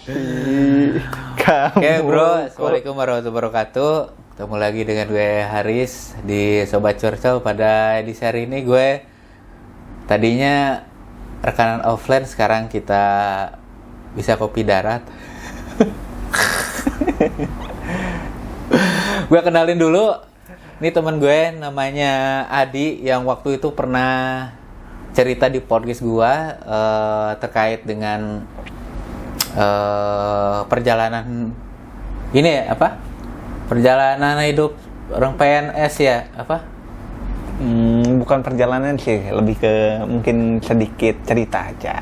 Kamu. Oke bro, assalamualaikum warahmatullahi wabarakatuh. Ketemu lagi dengan gue Haris di Sobat Curcol. Pada edisi hari ini gue tadinya rekanan offline, sekarang kita bisa kopi darat. Gue kenalin dulu, ini teman gue namanya Adi yang waktu itu pernah cerita di podcast gue terkait dengan perjalanan ini ya, apa? Perjalanan hidup orang PNS ya, apa? Bukan perjalanan sih, lebih ke mungkin sedikit cerita aja.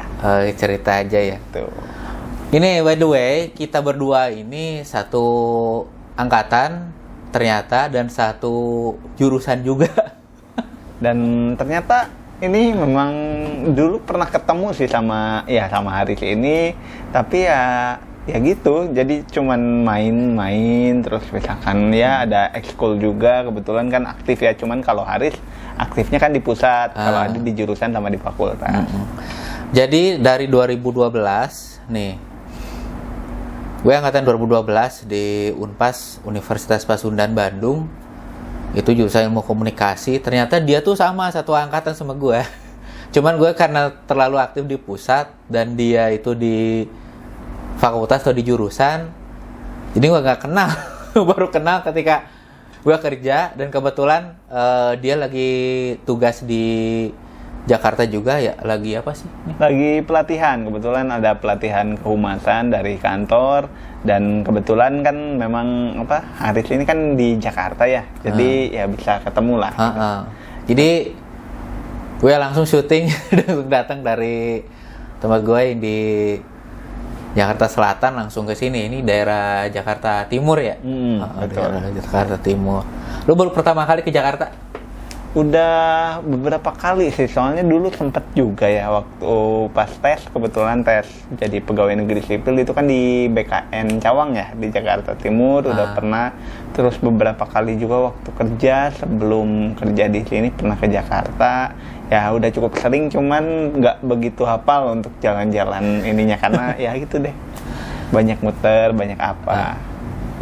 Cerita aja ya. Tuh. Ini by the way, kita berdua ini satu angkatan ternyata dan satu jurusan juga. Dan ternyata ini memang dulu pernah ketemu sih sama Haris ini, tapi ya gitu, jadi cuman main-main terus misalkan ya ada ekskul juga, kebetulan kan aktif ya, cuman kalau Haris aktifnya kan di pusat, kalau ada di jurusan sama di fakultas. Jadi dari 2012 nih, gue angkatan 2012 di Unpas, Universitas Pasundan Bandung. Itu jurusan ilmu komunikasi. Ternyata dia tuh sama satu angkatan sama gue. Cuman gue karena terlalu aktif di pusat dan dia itu di fakultas atau di jurusan, jadi gue gak kenal. Baru kenal ketika gue kerja, dan kebetulan dia lagi tugas di Jakarta juga ya. Lagi apa sih? Lagi pelatihan, kebetulan ada pelatihan kehumasan dari kantor, dan kebetulan kan memang Haris ini kan di Jakarta ya, jadi ya bisa ketemu lah. Jadi gue langsung syuting, langsung datang dari tempat gue yang di Jakarta Selatan langsung ke sini. Ini daerah Jakarta Timur ya. Betul. Daerah Jakarta Timur. Lu baru pertama kali ke Jakarta? Udah beberapa kali sih, soalnya dulu sempet juga ya waktu pas tes, kebetulan tes jadi pegawai negeri sipil itu kan di BKN Cawang ya, di Jakarta Timur. Udah pernah, terus beberapa kali juga waktu kerja, sebelum kerja di sini pernah ke Jakarta. Ya udah cukup sering, cuman nggak begitu hafal untuk jalan-jalan ininya karena ya gitu deh, banyak muter, banyak apa.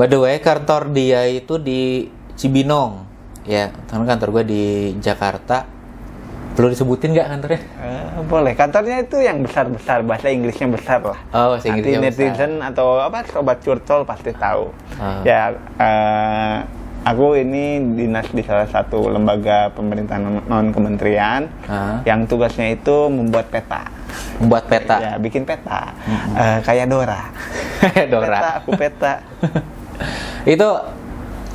By the way, kantor dia itu di Cibinong. Ya, kantor gue di Jakarta. Perlu disebutin nggak kantornya? Boleh. Kantornya itu yang besar-besar, bahasa Inggrisnya besar lah. Oh, bahasa Inggrisnya nanti netizen besar. atau Sobat Curcol pasti tahu. Ya, aku ini dinas di salah satu lembaga pemerintahan non kementerian yang tugasnya itu membuat peta. Membuat peta? Ya, bikin peta. Kayak Dora. Dora. Aku peta. Itu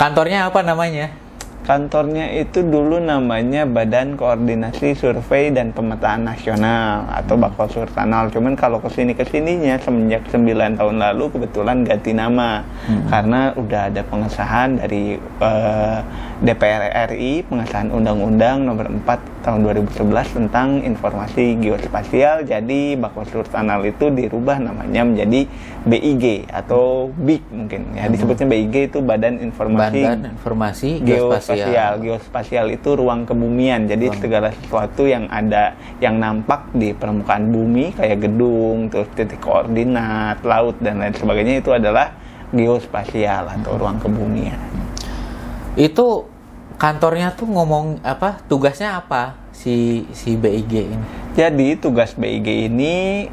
kantornya apa namanya? Kantornya itu dulu namanya Badan Koordinasi Survei dan Pemetaan Nasional atau Bakal Surtanal. Cuman kalau kesininya semenjak 9 tahun lalu kebetulan ganti nama karena udah ada pengesahan dari DPR RI, pengesahan Undang-Undang Nomor 4 Tahun 2011 tentang Informasi Geospasial. Jadi Bakal Surtanal itu dirubah namanya menjadi BIG atau BIG mungkin ya, disebutnya BIG itu Badan Informasi Geospasial. Geospasial itu ruang kebumian. Jadi segala sesuatu yang ada, yang nampak di permukaan bumi kayak gedung, terus titik koordinat, laut dan lain sebagainya, itu adalah geospasial atau ruang kebumian. Itu kantornya tuh ngomong apa? Tugasnya apa si BIG ini? Jadi tugas BIG ini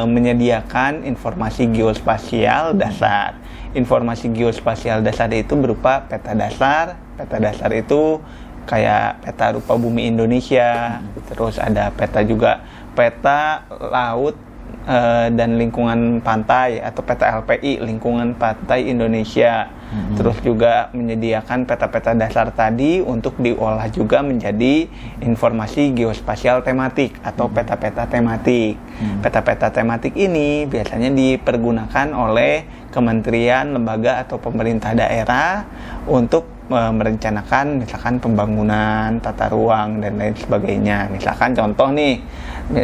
menyediakan informasi geospasial dasar. Informasi geospasial dasar itu berupa peta dasar. Peta dasar itu kayak peta rupa bumi Indonesia, terus ada peta juga peta laut dan lingkungan pantai atau peta LPI, lingkungan pantai Indonesia. Terus juga menyediakan peta-peta dasar tadi untuk diolah juga menjadi informasi geospasial tematik atau peta-peta tematik. Peta-peta tematik ini biasanya dipergunakan oleh kementerian, lembaga atau pemerintah daerah untuk merencanakan misalkan pembangunan, tata ruang dan lain sebagainya. Misalkan contoh nih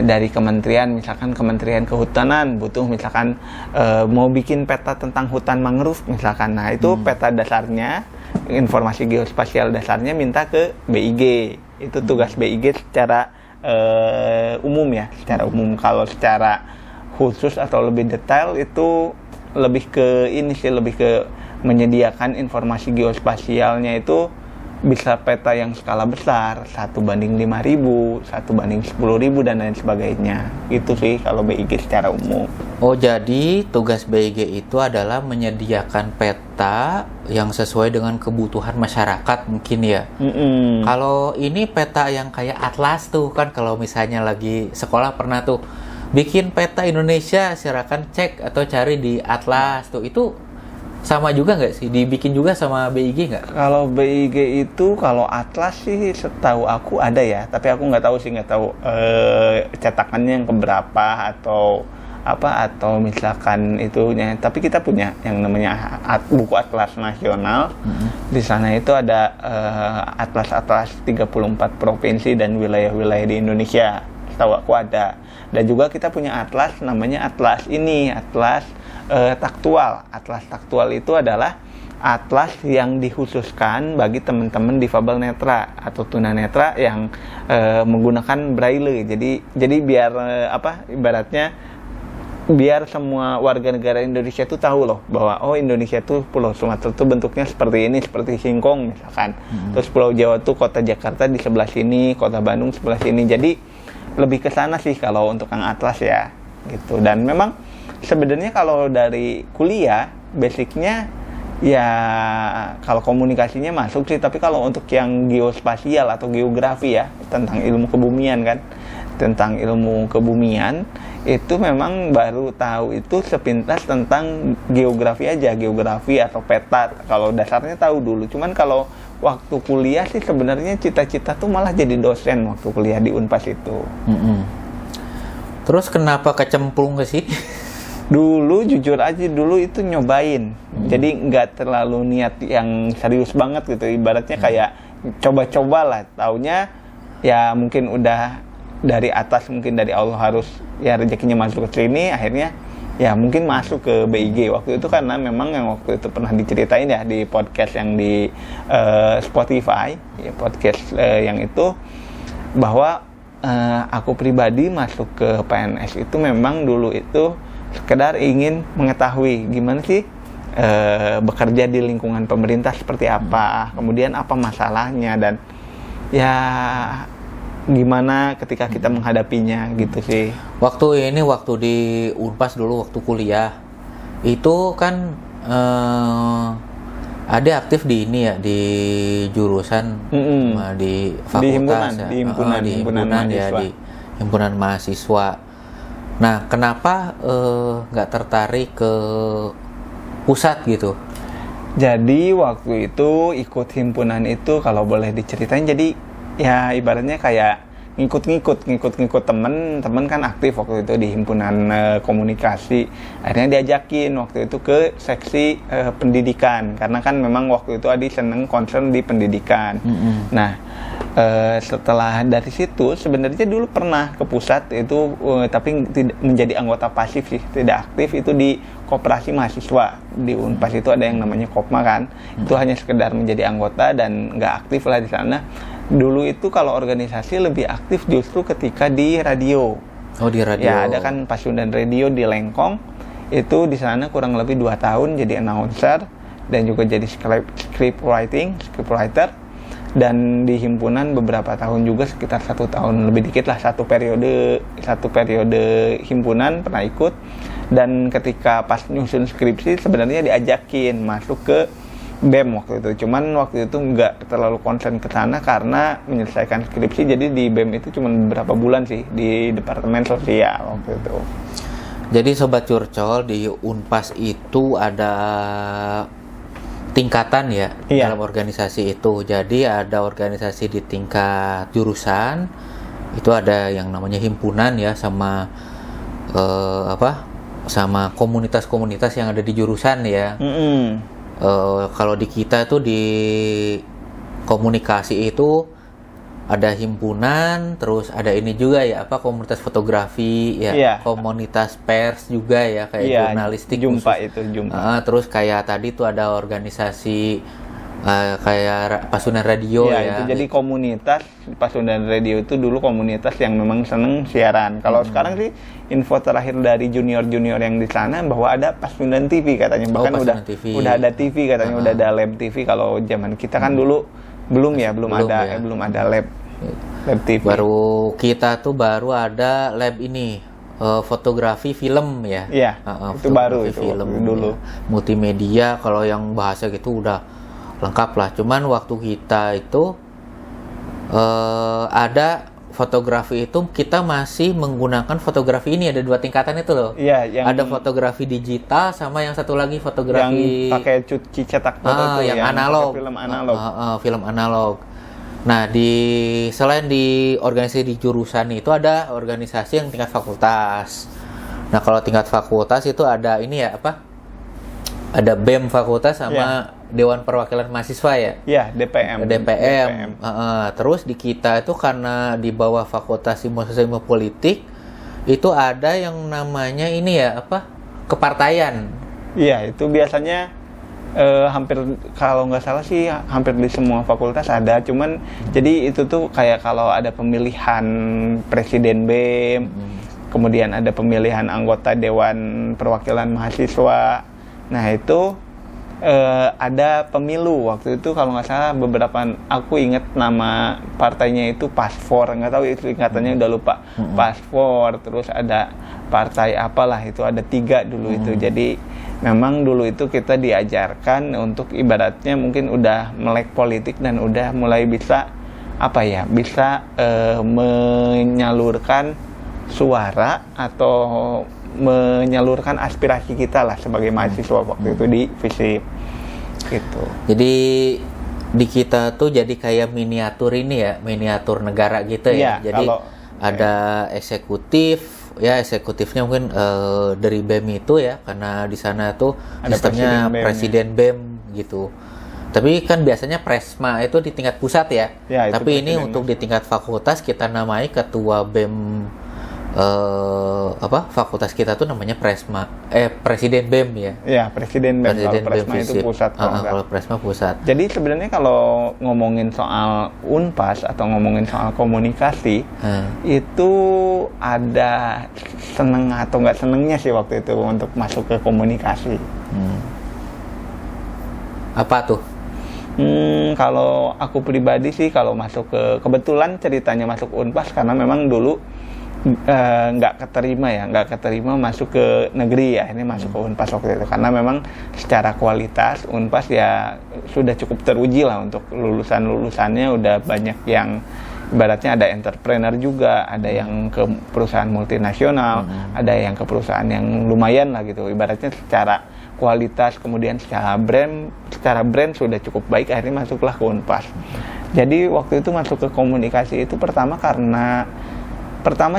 dari kementerian, misalkan Kementerian Kehutanan butuh misalkan mau bikin peta tentang hutan mangrove misalkan. Nah, itu peta dasarnya, informasi geospasial dasarnya minta ke BIG. Itu tugas BIG secara umum ya, secara umum. Kalau secara khusus atau lebih detail itu lebih ke ini sih, lebih ke menyediakan informasi geospasialnya itu bisa peta yang skala besar, 1:5.000, 1:10.000 dan lain sebagainya. Itu sih kalau BIG secara umum. Oh, jadi tugas BIG itu adalah menyediakan peta yang sesuai dengan kebutuhan masyarakat mungkin ya. Kalau ini peta yang kayak atlas tuh kan, kalau misalnya lagi sekolah pernah tuh bikin peta Indonesia, silakan cek atau cari di atlas tuh, itu sama juga nggak sih? Dibikin juga sama BIG nggak? Kalau BIG itu, kalau atlas sih setahu aku ada ya, tapi aku nggak tahu cetakannya yang keberapa atau apa, atau misalkan itunya. Tapi kita punya yang namanya buku atlas nasional. Di sana itu ada atlas 34 provinsi dan wilayah-wilayah di Indonesia. Setahu aku ada. Dan juga kita punya atlas namanya atlas taktual. Atlas taktual itu adalah atlas yang dikhususkan bagi teman-teman difabel netra atau tunanetra yang menggunakan braille. Jadi biar ibaratnya biar semua warga negara Indonesia itu tahu loh bahwa Indonesia itu Pulau Sumatera itu bentuknya seperti ini, seperti singkong misalkan. Terus Pulau Jawa tuh kota Jakarta di sebelah sini, kota Bandung sebelah sini. Jadi lebih ke sana sih kalau untuk yang atlas ya gitu. Dan memang sebenarnya kalau dari kuliah basicnya ya kalau komunikasinya masuk sih, tapi kalau untuk yang geospasial atau geografi ya, tentang ilmu kebumian kan, tentang ilmu kebumian itu memang baru tahu itu sepintas tentang geografi aja, geografi atau peta. Kalau dasarnya tahu dulu, cuman kalau waktu kuliah sih sebenarnya cita-cita tuh malah jadi dosen waktu kuliah di Unpas itu. Terus kenapa kecemplung ke sini? Dulu jujur aja dulu itu nyobain, jadi nggak terlalu niat yang serius banget gitu, ibaratnya kayak coba-coba lah. Taunya ya mungkin udah dari atas, mungkin dari Allah harus ya rezekinya masuk ke sini, akhirnya ya mungkin masuk ke BIG waktu itu, karena memang yang waktu itu pernah diceritain ya di podcast yang di Spotify ya, podcast yang itu, bahwa aku pribadi masuk ke PNS itu memang dulu itu sekedar ingin mengetahui gimana sih bekerja di lingkungan pemerintah seperti apa, kemudian apa masalahnya, dan ya gimana ketika kita menghadapinya gitu sih. Waktu di Unpas dulu waktu kuliah itu kan ada aktif di ini ya, di jurusan di fakultas di himpunan ya, di himpunan mahasiswa. Nah, kenapa nggak tertarik ke pusat gitu? Jadi waktu itu ikut himpunan itu kalau boleh diceritain, jadi ya ibaratnya kayak ngikut temen kan aktif waktu itu di himpunan komunikasi. Akhirnya diajakin waktu itu ke seksi pendidikan, karena kan memang waktu itu Adi seneng concern di pendidikan. Nah, setelah dari situ sebenarnya dulu pernah ke pusat itu, tapi tidak menjadi anggota pasif sih, tidak aktif. Itu di koperasi mahasiswa di Unpas itu ada yang namanya Kopma kan, itu hanya sekedar menjadi anggota dan nggak aktif lah di sana. Dulu itu kalau organisasi lebih aktif justru ketika di radio. Oh, di radio. Ya, ada kan Pasundan Radio di Lengkong. Itu di sana kurang lebih 2 tahun jadi announcer dan juga jadi script writer. Dan di himpunan beberapa tahun juga, sekitar 1 tahun lebih dikit lah, satu periode himpunan pernah ikut. Dan ketika pas nyusun skripsi sebenarnya diajakin masuk ke BEM waktu itu, cuman waktu itu nggak terlalu konsen ke sana karena menyelesaikan skripsi. Jadi di BEM itu cuma beberapa bulan sih di Departemen Sosial waktu itu. Jadi Sobat Curcol, di Unpas itu ada tingkatan ya, dalam organisasi itu. Jadi ada organisasi di tingkat jurusan, itu ada yang namanya himpunan ya, sama sama komunitas-komunitas yang ada di jurusan ya. Kalau di kita tuh di komunikasi itu ada himpunan, terus ada ini juga ya, komunitas fotografi ya, komunitas pers juga ya, kayak jurnalistik Jumpa khusus. itu Jumpa. Terus kayak tadi tuh ada organisasi kayak Pasundan Radio Ya, ya. itu jadi komunitas Pasundan Radio itu dulu komunitas yang memang seneng siaran. Kalau sekarang sih info terakhir dari junior-junior yang di sana bahwa ada Pasundan TV katanya. Bahkan Pasundan TV. udah ada TV katanya, udah ada lab TV. Kalau zaman kita kan dulu belum ada lab TV. Baru kita tuh baru ada lab ini fotografi film ya. Iya, itu baru itu film dulu. Ya. Multimedia kalau yang bahasa gitu udah lengkap lah. Cuman waktu kita itu ada fotografi itu kita masih menggunakan fotografi ini, ada 2 tingkatan itu loh. Iya, yang ada fotografi digital sama yang satu lagi fotografi yang pakai cuci cetak foto itu yang analog. Film analog. Film analog. Nah, selain di organisasi di jurusan itu ada organisasi yang tingkat fakultas. Nah, kalau tingkat fakultas itu ada ini ya apa? Ada BEM fakultas sama Dewan Perwakilan Mahasiswa ya? Iya, DPM. Terus di kita itu karena di bawah Fakultas Ilmu Sosial Ilmu Politik itu ada yang namanya ini ya apa? Kepartaian. Iya, itu biasanya hampir kalau nggak salah sih hampir di semua fakultas ada. Cuman jadi itu tuh kayak kalau ada pemilihan presiden BEM, kemudian ada pemilihan anggota Dewan Perwakilan Mahasiswa. Nah itu ada pemilu waktu itu kalau nggak salah beberapa, aku inget nama partainya itu Paspor, nggak tahu itu singkatannya udah lupa. Paspor, terus ada partai apalah itu ada 3 dulu itu. Jadi memang dulu itu kita diajarkan untuk ibaratnya mungkin udah melek politik dan udah mulai bisa bisa menyalurkan suara atau menyalurkan aspirasi kita lah sebagai mahasiswa waktu itu di FISIP gitu. Jadi di kita tuh jadi kayak miniatur ini ya, miniatur negara gitu ya. Jadi ada eksekutif, ya eksekutifnya mungkin dari BEM itu ya, karena di sana tuh ada sistemnya presiden BEM gitu. Tapi kan biasanya Presma itu di tingkat pusat ya. Tapi ini untuk di tingkat fakultas kita namai ketua BEM fakultas kita tuh namanya presiden BEM ya. Iya, presiden BEM. Kalau Presma itu pusat. Kalau Presma pusat. Jadi sebenarnya kalau ngomongin soal Unpas atau ngomongin soal komunikasi, itu ada seneng atau nggak senengnya sih waktu itu untuk masuk ke komunikasi. Apa tuh? Kalau aku pribadi sih kalau masuk kebetulan ceritanya masuk Unpas karena memang dulu nggak keterima masuk ke negeri ya, ini masuk ke Unpas waktu itu karena memang secara kualitas Unpas ya sudah cukup teruji lah untuk lulusannya udah banyak yang ibaratnya ada entrepreneur juga, ada yang ke perusahaan multinasional, ada yang ke perusahaan yang lumayan lah gitu, ibaratnya secara kualitas kemudian secara brand sudah cukup baik, akhirnya masuklah ke Unpas. Jadi waktu itu masuk ke komunikasi itu pertama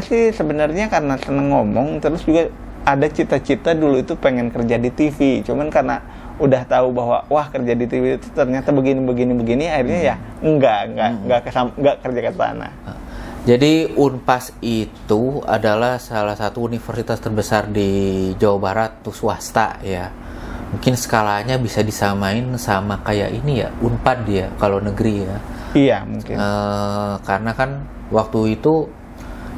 sih sebenarnya karena seneng ngomong, terus juga ada cita-cita dulu itu pengen kerja di TV. Cuman karena udah tahu bahwa wah kerja di TV itu ternyata begini akhirnya ya enggak kerja ke sana. Jadi Unpas itu adalah salah satu universitas terbesar di Jawa Barat tuh swasta ya. Mungkin skalanya bisa disamain sama kayak ini ya, Unpad ya kalau negeri ya. Iya, mungkin. Karena kan waktu itu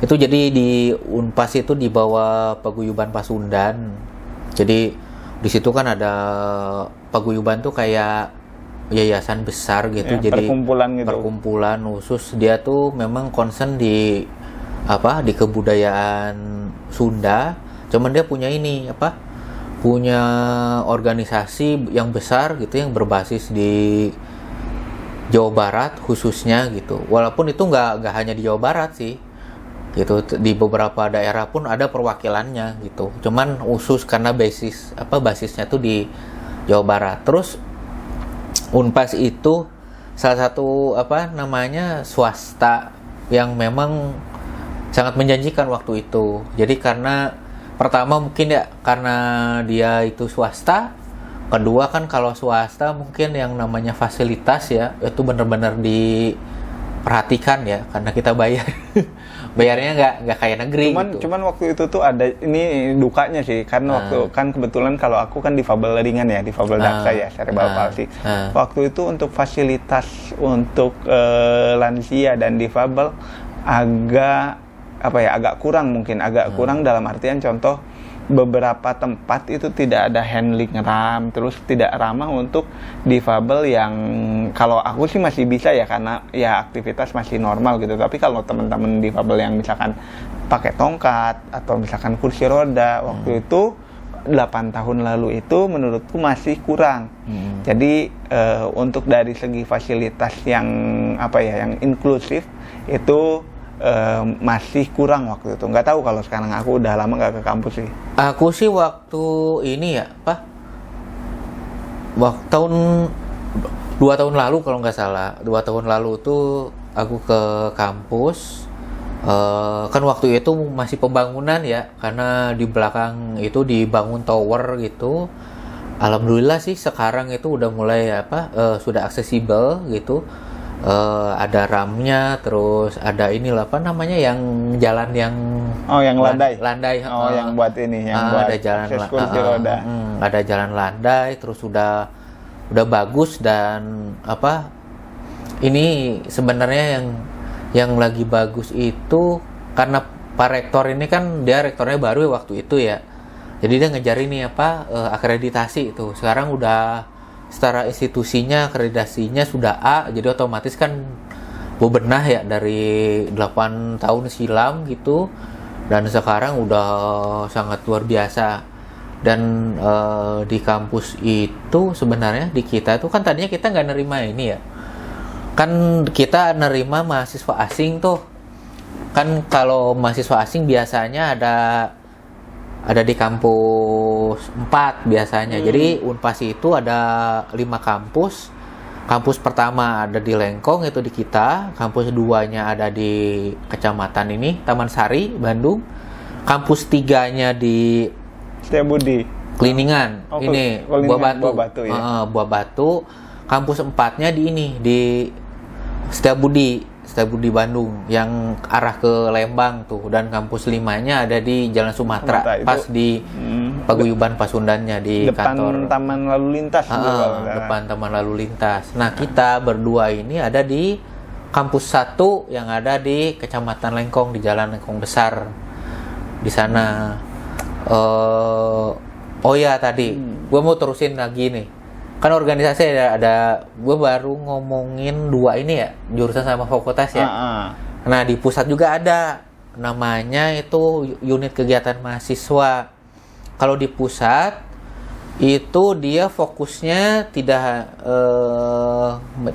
jadi di Unpas itu di bawah paguyuban Pasundan. Jadi di situ kan ada paguyuban tuh kayak yayasan besar gitu. Ya, jadi perkumpulan khusus, dia tuh memang concern di kebudayaan Sunda. Cuman dia punya punya organisasi yang besar gitu yang berbasis di Jawa Barat khususnya gitu. Walaupun itu nggak hanya di Jawa Barat sih. Gitu, di beberapa daerah pun ada perwakilannya gitu. Cuman khusus karena basisnya tuh di Jawa Barat. Terus Unpas itu salah satu swasta yang memang sangat menjanjikan waktu itu. Jadi karena pertama mungkin ya karena dia itu swasta, kedua kan kalau swasta mungkin yang namanya fasilitas ya itu benar-benar diperhatikan ya karena kita bayar bayarnya nggak kayak negeri gitu. Cuman waktu itu tuh ada ini dukanya sih, karena waktu kan kebetulan kalau aku kan difabel ringan ya, difabel daksa ya, cerebral palsy. Waktu itu untuk fasilitas untuk lansia dan difabel agak kurang mungkin, kurang dalam artian contoh beberapa tempat itu tidak ada handling ramp, terus tidak ramah untuk difabel yang kalau aku sih masih bisa ya karena ya aktivitas masih normal gitu. Tapi kalau teman-teman difabel yang misalkan pakai tongkat atau misalkan kursi roda waktu itu 8 tahun lalu itu menurutku masih kurang. Jadi untuk dari segi fasilitas yang yang inklusif itu masih kurang waktu itu. Nggak tahu kalau sekarang, aku udah lama nggak ke kampus sih. Aku sih waktu ini ya, tahun 2 tahun lalu kalau nggak salah, 2 tahun lalu tuh aku ke kampus. Kan waktu itu masih pembangunan ya, karena di belakang itu dibangun tower gitu. Alhamdulillah sih sekarang itu udah mulai sudah aksesibel gitu. Ada ramnya, terus ada inilah yang jalan yang yang landai. Yang buat ini, yang buat ada jalan kursi roda. Ada jalan landai, terus udah bagus dan ini sebenarnya yang lagi bagus itu karena Pak Rektor ini kan dia rektornya baru ya waktu itu ya. Jadi dia ngejar ini akreditasi itu. Sekarang udah secara institusinya akreditasinya sudah A, jadi otomatis kan bebenah ya dari 8 tahun silam gitu, dan sekarang udah sangat luar biasa. Dan di kampus itu sebenarnya di kita itu kan tadinya kita nggak nerima ini ya, kan kita nerima mahasiswa asing tuh kan. Kalau mahasiswa asing biasanya ada di kampus 4 biasanya. Jadi Unpas itu ada 5 kampus. Kampus pertama ada di Lengkong, itu di kita. Kampus 2-nya ada di kecamatan ini, Taman Sari, Bandung. Kampus 3-nya di Setiabudi, Kliningan. Ini Buah Batu ya. Buah Batu. Kampus 4-nya di Setiabudi Bandung yang arah ke Lembang tuh, dan kampus 5-nya ada di Jalan Sumatera pas di paguyuban Pasundannya di depan kantor Taman Lalu Lintas depan Taman Lalu Lintas. Nah, kita berdua ini ada di kampus 1 yang ada di Kecamatan Lengkong, di Jalan Lengkong Besar di sana. Tadi gue mau terusin lagi nih. Kan organisasi ada gue baru ngomongin 2 ini ya, jurusan sama fakultas ya. Nah, di pusat juga ada namanya itu unit kegiatan mahasiswa. Kalau di pusat itu dia fokusnya tidak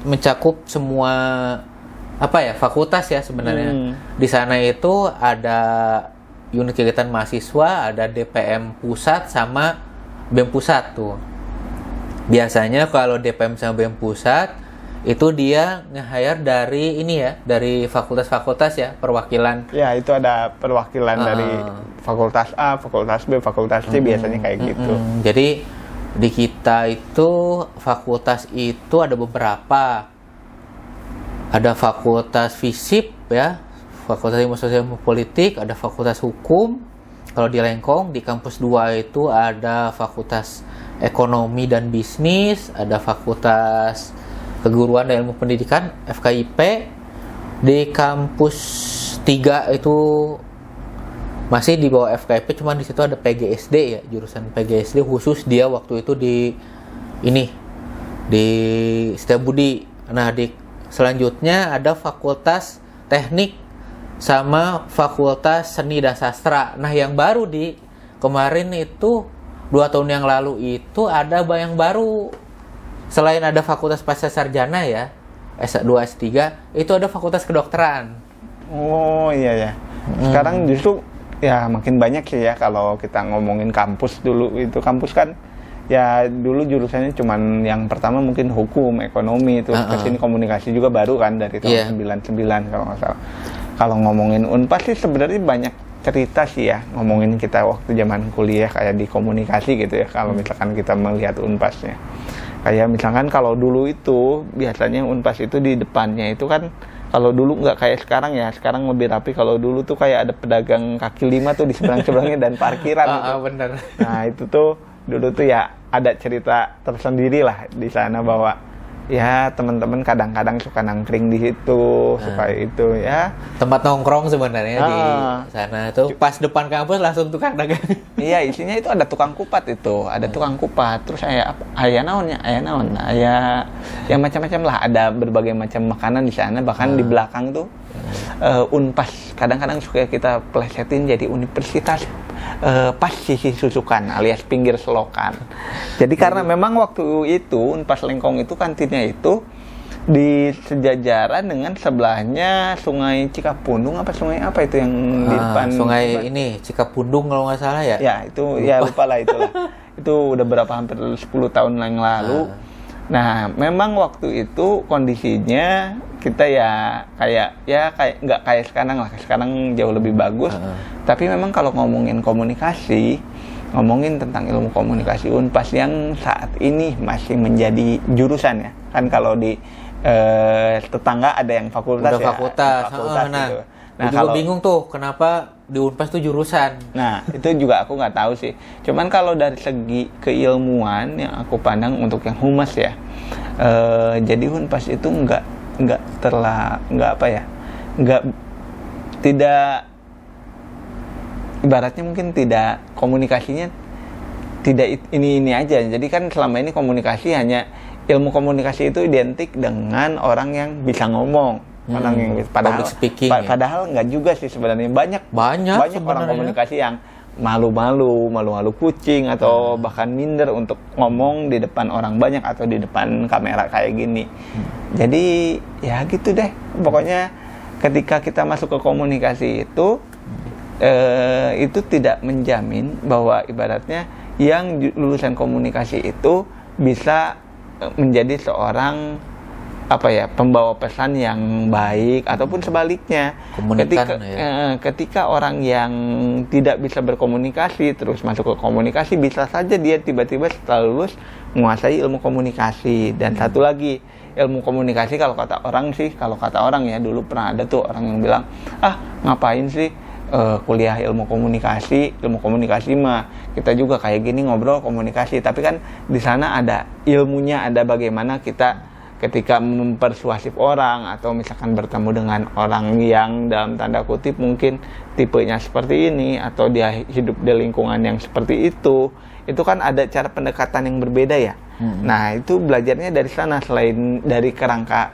mencakup semua fakultas ya sebenarnya. Di sana itu ada unit kegiatan mahasiswa, ada DPM pusat sama BEM pusat tuh. Biasanya kalau DPM sama BEM pusat itu dia nge-hire dari ini ya, dari fakultas-fakultas ya, perwakilan. Ya, itu ada perwakilan dari fakultas A, fakultas B, fakultas C, biasanya kayak gitu. Jadi di kita itu fakultas itu ada beberapa. Ada fakultas FISIP ya, Fakultas Ilmu Sosial dan Politik, ada fakultas Hukum. Kalau di Lengkong di kampus 2 itu ada fakultas Ekonomi dan Bisnis, ada Fakultas Keguruan dan Ilmu Pendidikan FKIP. Di kampus 3 itu masih di bawah FKIP, cuman di situ ada PGSD ya, jurusan PGSD khusus dia waktu itu di Setiabudi. Nah, di selanjutnya ada Fakultas Teknik sama Fakultas Seni dan Sastra. Nah, yang baru di kemarin itu 2 tahun yang lalu itu ada yang baru. Selain ada Fakultas Pasca Sarjana ya, S2, S3, itu ada Fakultas Kedokteran. Oh iya ya. Sekarang justru ya makin banyak sih ya. Kalau kita ngomongin kampus, dulu itu kampus kan ya dulu jurusannya cuman yang pertama mungkin hukum, ekonomi, itu kesini komunikasi juga baru kan dari tahun 99 kalau nggak salah. Kalau ngomongin Unpas sih sebenarnya banyak cerita sih ya, ngomongin kita waktu zaman kuliah kayak di komunikasi gitu ya, kalau misalkan kita melihat Unpasnya. Kayak misalkan kalau dulu itu biasanya Unpas itu di depannya itu kan Kalau dulu nggak kayak sekarang ya, sekarang lebih rapi. Kalau dulu tuh kayak ada pedagang kaki lima tuh di seberang-seberangnya dan parkiran. Bener. Nah itu tuh dulu tuh ya ada cerita tersendiri lah di sana bahwa ya teman-teman kadang-kadang suka nangkring di situ, suka itu ya. Tempat nongkrong sebenarnya di sana tuh pas depan kampus langsung tukang dagang. Iya, isinya itu ada tukang kupat itu, ada tukang kupat. Terus aya naon, aya ya macam-macam lah, ada berbagai macam makanan di sana. Bahkan di belakang tuh Unpas kadang-kadang suka kita plesetin jadi Universitas pas sisi susukan alias pinggir selokan. Jadi karena memang waktu itu Unpas Lengkong itu kantinnya itu di sejajaran dengan sebelahnya Sungai Cikapundung apa sungai apa itu yang di depan sungai ini Cikapundung kalau nggak salah ya. Ya itu ya lupa lah itulah. Itu udah berapa hampir 10 tahun yang lalu. Nah, memang waktu itu kondisinya kita ya kayak nggak kayak sekarang lah. Sekarang jauh lebih bagus. Tapi memang kalau ngomongin komunikasi, ngomongin tentang ilmu komunikasi Unpas yang saat ini masih menjadi jurusan ya. Kan kalau di tetangga ada yang fakultas udah ya. Fakultas gitu. Nah, kalau bingung tuh kenapa di Unpas tuh jurusan. Nah, itu juga aku nggak tahu sih. Cuman kalau dari segi keilmuan yang aku pandang untuk yang humas ya, jadi Unpas itu tidak ibaratnya mungkin tidak komunikasinya tidak ini aja. Jadi kan selama ini komunikasi hanya ilmu komunikasi itu identik dengan orang yang bisa ngomong. Orang yang padahal nggak juga sih sebenarnya banyak orang komunikasi yang malu-malu kucing atau bahkan minder untuk ngomong di depan orang banyak atau di depan kamera kayak gini. Jadi ya gitu deh pokoknya ketika kita masuk ke komunikasi itu tidak menjamin bahwa ibaratnya yang lulusan komunikasi itu bisa menjadi seorang pembawa pesan yang baik ataupun sebaliknya. Ketika orang yang tidak bisa berkomunikasi terus masuk ke komunikasi, bisa saja dia tiba-tiba setelah lulus menguasai ilmu komunikasi. Dan satu lagi, ilmu komunikasi kalau kata orang ya, dulu pernah ada tuh orang yang bilang, ngapain sih kuliah ilmu komunikasi mah kita juga kayak gini ngobrol komunikasi, tapi kan di sana ada ilmunya, ada bagaimana kita ketika mempersuasif orang atau misalkan bertemu dengan orang yang dalam tanda kutip mungkin tipenya seperti ini atau dia hidup di lingkungan yang seperti itu kan ada cara pendekatan yang berbeda ya. Nah itu belajarnya dari sana, selain dari kerangka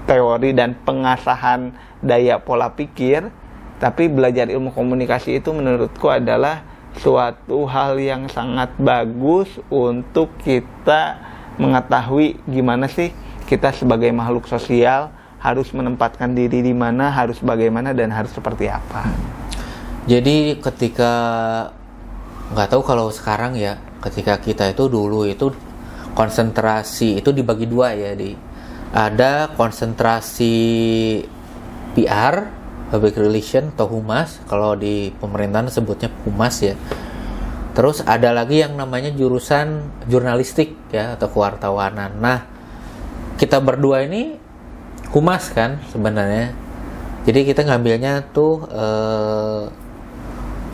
teori dan pengasahan daya pola pikir, tapi belajar ilmu komunikasi itu menurutku adalah suatu hal yang sangat bagus untuk kita mengetahui gimana sih kita sebagai makhluk sosial harus menempatkan diri di mana, harus bagaimana, dan harus seperti apa. Jadi ketika, nggak tahu kalau sekarang ya, ketika kita itu dulu itu konsentrasi itu dibagi dua ya, ada konsentrasi PR, Public Relation atau Humas, kalau di pemerintahan sebutnya Humas ya. Terus ada lagi yang namanya jurusan jurnalistik ya atau kewartawanan. Nah, kita berdua ini Humas kan sebenarnya. Jadi kita ngambilnya tuh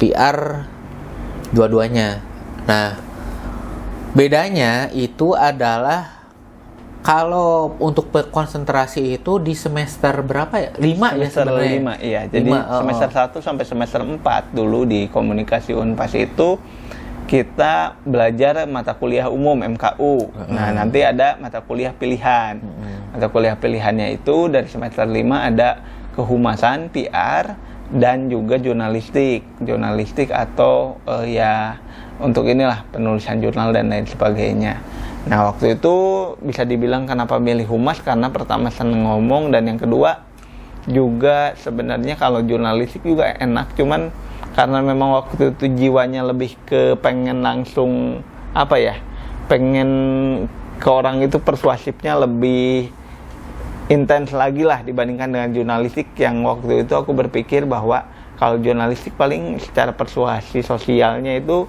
PR dua-duanya. Nah, bedanya itu adalah kalau untuk konsentrasi itu di semester berapa ya? 5 ya sebenarnya. 5 iya. Jadi semester 1 sampai semester 4 dulu di komunikasi Unpas itu kita belajar mata kuliah umum MKU. Nah, nanti ada mata kuliah pilihan. Mata kuliah pilihannya itu dari semester 5 ada kehumasan, PR, dan juga jurnalistik. Jurnalistik atau ya untuk inilah penulisan jurnal dan lain sebagainya. Nah, waktu itu bisa dibilang kenapa milih Humas, karena pertama seneng ngomong, dan yang kedua juga sebenarnya kalau jurnalistik juga enak, cuman karena memang waktu itu jiwanya lebih ke pengen langsung pengen ke orang itu persuasifnya lebih intens lagi lah dibandingkan dengan jurnalistik, yang waktu itu aku berpikir bahwa kalau jurnalistik paling secara persuasi sosialnya itu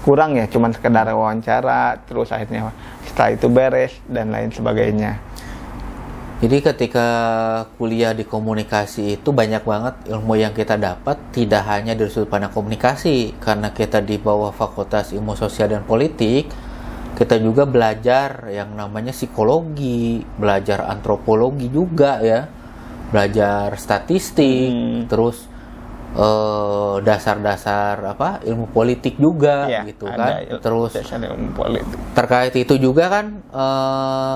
kurang ya, cuman sekedar wawancara terus akhirnya setelah itu beres dan lain sebagainya. Jadi ketika kuliah di komunikasi itu banyak banget ilmu yang kita dapat, tidak hanya dari sudut pandang komunikasi, karena kita di bawah Fakultas Ilmu Sosial dan Politik, kita juga belajar yang namanya psikologi, belajar antropologi juga ya, belajar statistik, terus dasar-dasar ilmu politik juga Ya, gitu ada kan. Terus dasar ilmu politik. terkait itu juga kan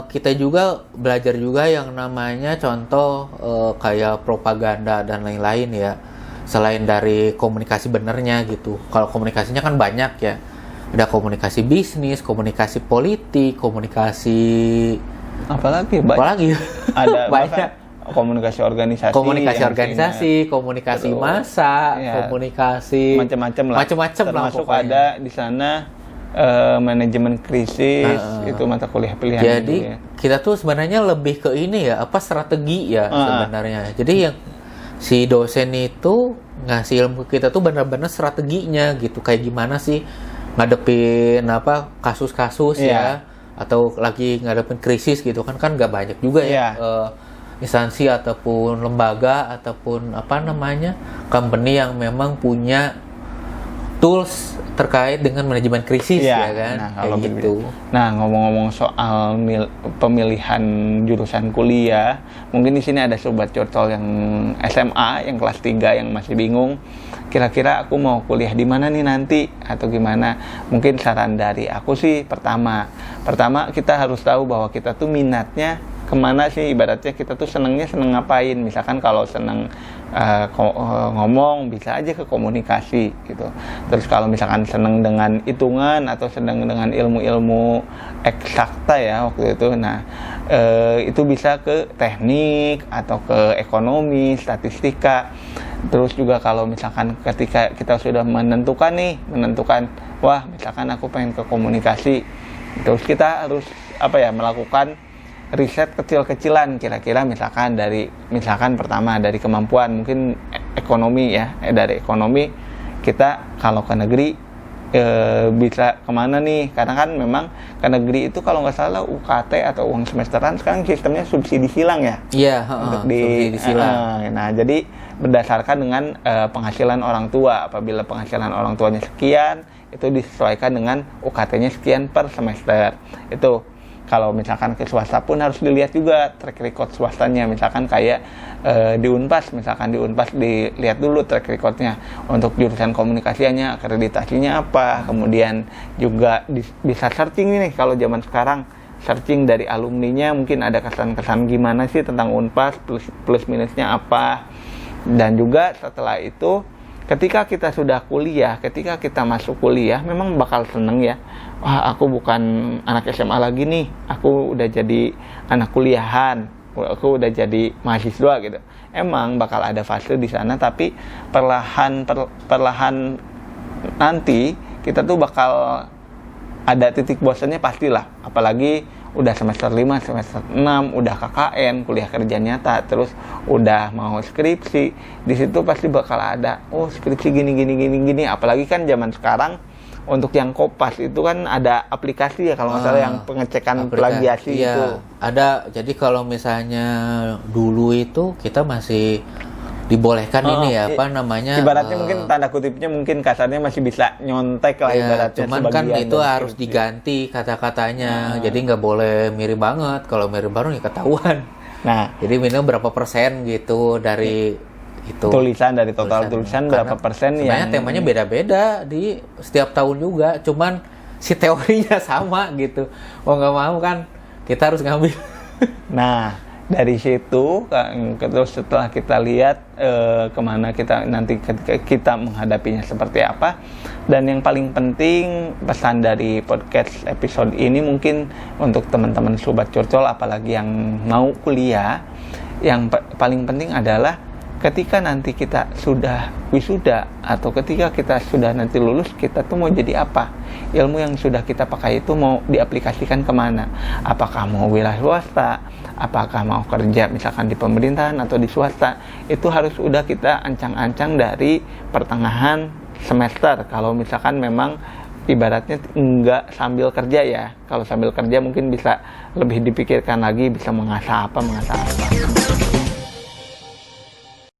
kita juga belajar juga yang namanya contoh kayak propaganda dan lain-lain ya, selain dari komunikasi benernya gitu. Kalau komunikasinya kan banyak ya, ada komunikasi bisnis, komunikasi politik, komunikasi Apalagi ada banyak. komunikasi organisasi, komunikasi Terus, massa, ya, komunikasi macam-macam lah. Termasuk pokoknya. ada di sana manajemen krisis, itu mata kuliah pilihan. Jadi gitu ya. kita tuh sebenarnya lebih ke ini ya, strategi ya sebenarnya. Jadi yang si dosen itu ngasih ilmu ke kita tuh benar-benar strateginya gitu, kayak gimana sih ngadepin kasus-kasus ya, atau lagi ngadepin krisis gitu kan nggak banyak juga ya. Instansi ataupun lembaga ataupun company yang memang punya tools terkait dengan manajemen krisis ya kan. Nah, kalau kayak gitu. Nah, ngomong-ngomong soal pemilihan jurusan kuliah, mungkin di sini ada sobat curcol yang SMA, yang kelas 3 yang masih bingung. Kira-kira aku mau kuliah di mana nih nanti atau gimana? Mungkin saran dari aku sih pertama kita harus tahu bahwa kita tuh minatnya kemana sih, ibaratnya kita tuh seneng ngapain. Misalkan kalau seneng ngomong, bisa aja ke komunikasi gitu. Terus kalau misalkan seneng dengan hitungan atau seneng dengan ilmu-ilmu eksakta ya waktu itu, nah itu bisa ke teknik atau ke ekonomi, statistika. Terus juga kalau misalkan ketika kita sudah menentukan wah misalkan aku pengen ke komunikasi, terus kita harus melakukan riset kecil-kecilan, kira-kira misalkan pertama dari kemampuan, mungkin ekonomi ya, dari ekonomi kita kalau ke negeri bisa kemana nih, karena kan memang ke negeri itu kalau nggak salah UKT atau uang semesteran sekarang sistemnya subsidi silang ya. Iya, untuk subsidi silang. Nah jadi berdasarkan dengan penghasilan orang tua, apabila penghasilan orang tuanya sekian, itu disesuaikan dengan UKT-nya sekian per semester. Itu kalau misalkan ke swasta pun harus dilihat juga track record swastanya. Misalkan kayak di Unpas, dilihat dulu track recordnya untuk jurusan komunikasinya, akreditasinya apa. Kemudian juga bisa searching nih, kalau zaman sekarang searching dari alumninya, mungkin ada kesan-kesan gimana sih tentang Unpas, plus minusnya apa. Dan juga setelah itu ketika kita sudah kuliah, ketika kita masuk kuliah, memang bakal seneng ya. Wah, aku bukan anak SMA lagi nih, aku udah jadi anak kuliahan, aku udah jadi mahasiswa gitu. Emang bakal ada fase di sana, tapi perlahan nanti kita tuh bakal ada titik bosannya pastilah. Apalagi udah semester 5, semester 6, udah KKN, kuliah kerja nyata, terus udah mau skripsi, di situ pasti bakal ada, skripsi gini. Apalagi kan zaman sekarang untuk yang Kopas itu kan ada aplikasi ya kalau nggak salah, yang pengecekan plagiasi iya, itu. Ada. Jadi kalau misalnya dulu itu kita masih dibolehkan ibaratnya mungkin tanda kutipnya, mungkin kasarnya masih bisa nyontek lah ibaratnya. Cuman kan itu harus diganti kata-katanya, jadi nggak boleh mirip banget. Kalau mirip baru ya ketahuan. Nah, jadi minimal berapa persen gitu dari itu tulisan, dari total tulisan berapa persen sebenarnya temanya beda-beda di setiap tahun juga, cuman si teorinya sama gitu. Mau nggak mau kan kita harus ngambil. Nah, dari situ terus setelah kita lihat kemana kita nanti ketika kita menghadapinya seperti apa. Dan yang paling penting, pesan dari podcast episode ini mungkin untuk teman-teman sobat curcol, apalagi yang mau kuliah, yang paling penting adalah ketika nanti kita sudah wisuda atau ketika kita sudah nanti lulus, kita tuh mau jadi apa? Ilmu yang sudah kita pakai itu mau diaplikasikan kemana? Apakah mau wilayah swasta? Apakah mau kerja misalkan di pemerintahan atau di swasta? Itu harus udah kita ancang-ancang dari pertengahan semester. Kalau misalkan memang ibaratnya nggak sambil kerja ya. Kalau sambil kerja mungkin bisa lebih dipikirkan lagi, bisa mengasah apa.